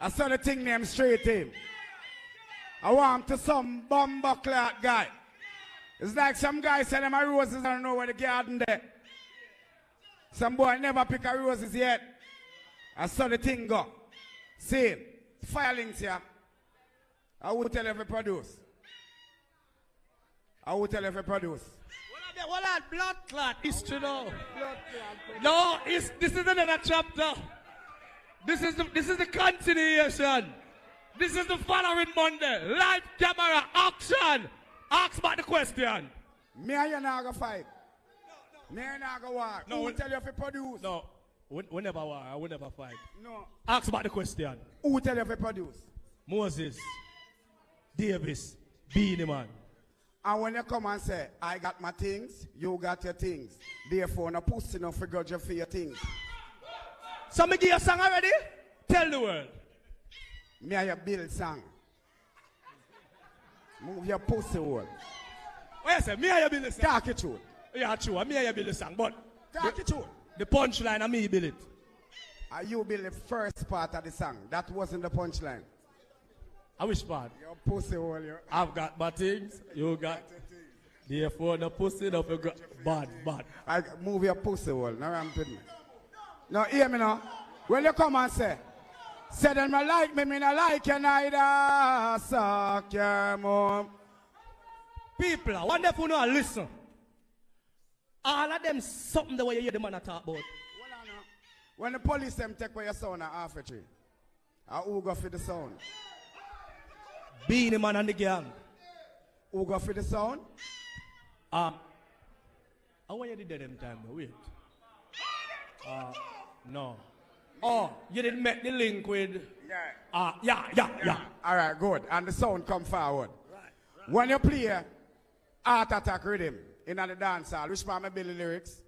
I saw the thing named Straight Him. I want to some bumper clock guy. It's like some guy said them a roses, I don't know where the garden there. Some boy never pick a roses yet. I saw the thing go. See, fire links here. I will tell you if it produce. I will tell you if it produce. What that blood clot history now? No, this is another chapter. This is the continuation. This is the following Monday. Live camera action. Ask about the question. Me and you not gonna fight. Me and you not gonna war. No, Who will tell you if it produce? No, we never war. I will never fight. No. Ask about the question. Who will tell you if it produce? Moses, Davis, Beenie Man. And when you come and say, I got my things, you got your things. Therefore, no pussy no figure you for your things. So me give you a song already? Tell the world. Me and you build song. Move your pussy hole. What you say? Me and you build the song. Talk it true. Yeah, true. Me and you build the song. But Talk it true. the punchline and me build it. You build the first part of the song. That wasn't the punchline. I wish part. Your pussy hole. I've got my things. You got. Therefore, the pussy no figure. Bad. I move your pussy hole. Now I'm me. Now hear me now. When you come and say them I like me not like you neither. Suck your mom. People, I wonder if you know listen. All of them something the way you hear the man talk about. When the police them take away your sound at half a tree, who go for the sound? Beenie Man and the gang. Who go for the sound? I want you to do them time, wait. No. Oh, you didn't make the link with. Yeah. All right, good. And the sound come forward. Right. When you play Heart Attack rhythm in the dance hall, which part me build the lyrics?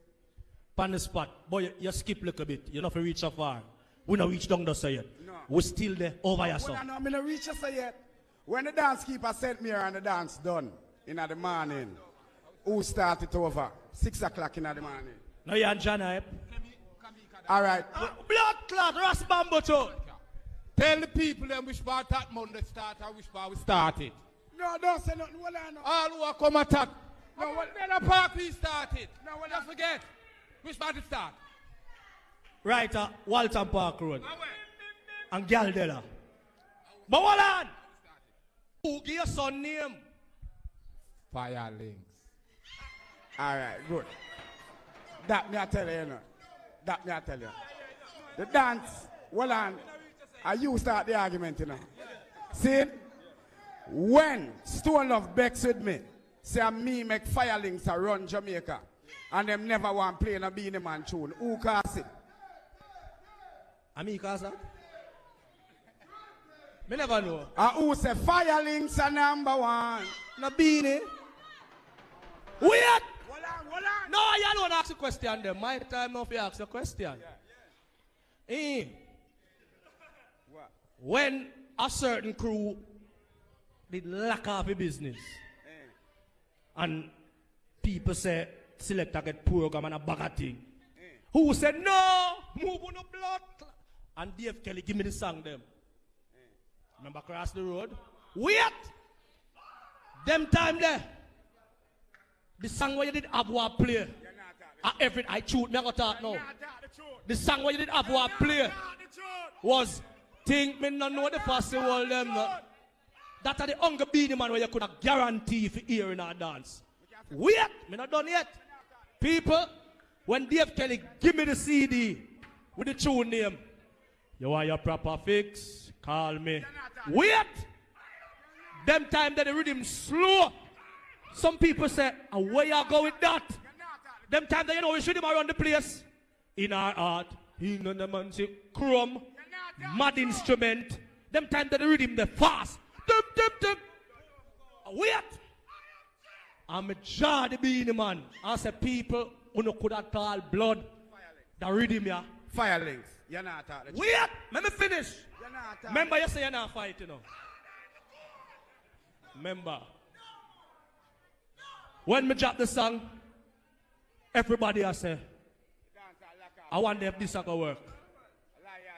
On the spot. Boy, you skip a little bit. You not for reach so far. We not reach down the side yet. No. We still there over your son. I'm not reach us yet. When the dance keeper sent me here and the dance done in the morning, who started over? 6 o'clock in the morning. No, you're John, eh? All right. Blood clot, Ras Bambo too. Tell the people them which part that Monday start and which part we started. No, don't say nothing. All who are come at that. No, when the park we started. No, don't forget. Which part it start? Right at Walton Park Road. And Galdella. But hold on. Who give your son name? Fire Links. All right, good. That me I tell you, That me I tell you. The dance, hold on. You start the argument, See? When Stone Love begs with me, say me make Fire Links run Jamaica, and them never want play a Beenie Man tune. Who cause it? Me cause that? Me never know. Who say Fire Links are number one? No Beenie. Wait! Hold on. No, you don't ask a question then. My time now to ask a question. What? When a certain crew did lack of a business and people say selector get program and a bag of thing. Who said no, move on the blood? And Dave Kelly give me the song them. Remember across the road? Wait! Them time there. The song where you did have one play. I shoot me I got talk now. The song where you did have one play was think me not know the festival them. That are the hunger Beenie Man where you could have guarantee for hear in our dance. Wait, me not done yet. People, when Dave Kelly give me the CD with the tune name, you want your proper fix? Call me. Wait! Them time that the rhythm slow. Some people say, where you go with that? Them time that you know we should him around the place. In our art, in the man say, chrome, mad instrument. Them time that the rhythm the fast. Dum. Wait! I'm a jar the Beenie Man. I say people who no could have called blood. The rhythm ya. Fire Links. You're not talking. Wait! Let me finish. Remember you say you're not fighting now. Remember. When me drop the song, everybody I say, I wonder if this is going to work.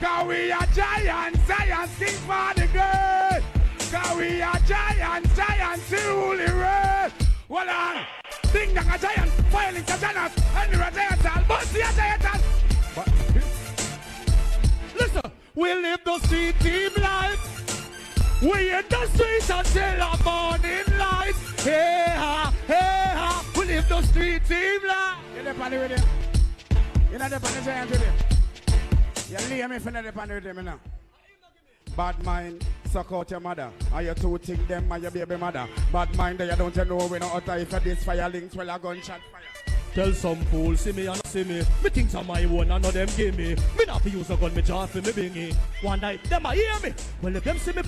Cause we are giants, giants, king for the girl. Cause we are giants, giants, to rule the world. Hold on. Ding dong a giant, filing to giants, and you're a giant, but see a giant. Listen, we live the street team life. We in the streets until the morning light. Hey ha, we live the street team life. You're the pan with him. You're not the pan giant with him. You leave me if you're not the pan with him now. Bad mind, suck out your mother. Are you two think them and your baby mother? Bad mind, you don't know we not utter if this fire links well a gunshot fire. Tell some fool, see me and see me. Me things are my own and none of them give me. Me not fi use a gun, me just fi me bingy. One night, them a hear me. Well if them see me